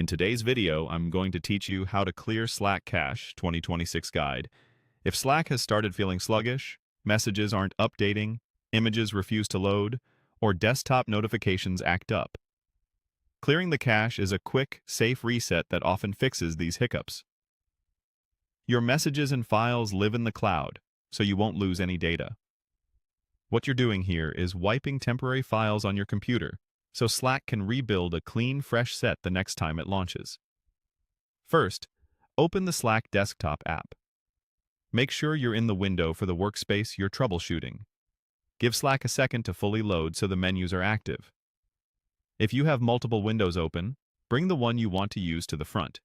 In today's video, I'm going to teach you how to clear Slack Cache 2026 guide. If Slack has started feeling sluggish, messages aren't updating, images refuse to load, or desktop notifications act up. Clearing the cache is a quick, safe reset that often fixes these hiccups. Your messages and files live in the cloud, so you won't lose any data. What you're doing here is wiping temporary files on your computer, so Slack can rebuild a clean, fresh set the next time it launches. First, open the Slack desktop app. Make sure you're in the window for the workspace you're troubleshooting. Give Slack a second to fully load so the menus are active. If you have multiple windows open, bring the one you want to use to the front.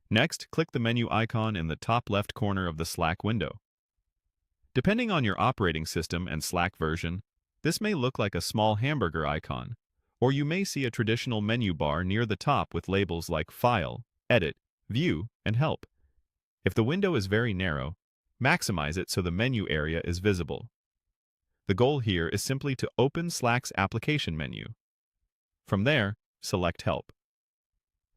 Next, click the menu icon in the top left corner of the Slack window. Depending on your operating system and Slack version, this may look like a small hamburger icon, or you may see a traditional menu bar near the top with labels like File, Edit, View, and Help. If the window is very narrow, maximize it so the menu area is visible. The goal here is simply to open Slack's application menu. From there, select Help.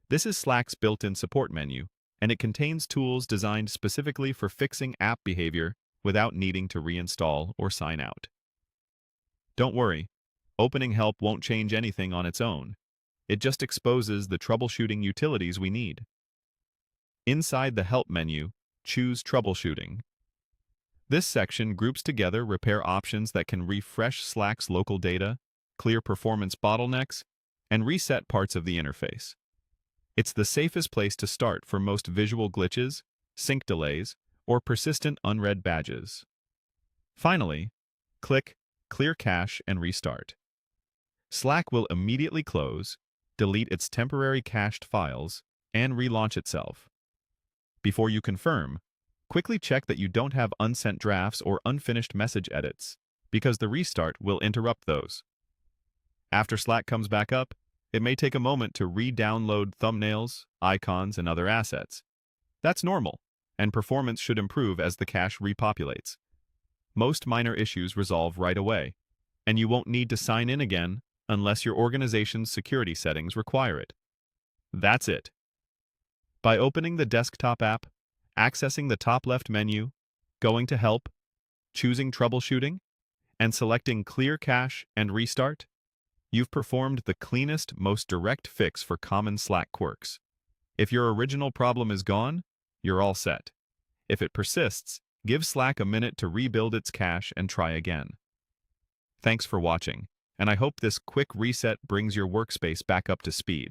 This is Slack's built-in support menu, and it contains tools designed specifically for fixing app behavior without needing to reinstall or sign out. Don't worry, opening Help won't change anything on its own. It just exposes the troubleshooting utilities we need. Inside the Help menu, choose Troubleshooting. This section groups together repair options that can refresh Slack's local data, clear performance bottlenecks, and reset parts of the interface. It's the safest place to start for most visual glitches, sync delays, or persistent unread badges. Finally, click Clear Cache and Restart. Slack will immediately close, delete its temporary cached files, and relaunch itself. Before you confirm, quickly check that you don't have unsent drafts or unfinished message edits, because the restart will interrupt those. After Slack comes back up, it may take a moment to re-download thumbnails, icons, and other assets. That's normal, and performance should improve as the cache repopulates. Most minor issues resolve right away, and you won't need to sign in again unless your organization's security settings require it. That's it. By opening the desktop app, accessing the top left menu, going to Help, choosing Troubleshooting, and selecting Clear Cache and Restart, you've performed the cleanest, most direct fix for common Slack quirks. If your original problem is gone, you're all set. If it persists, give Slack a minute to rebuild its cache and try again. Thanks for watching, and I hope this quick reset brings your workspace back up to speed.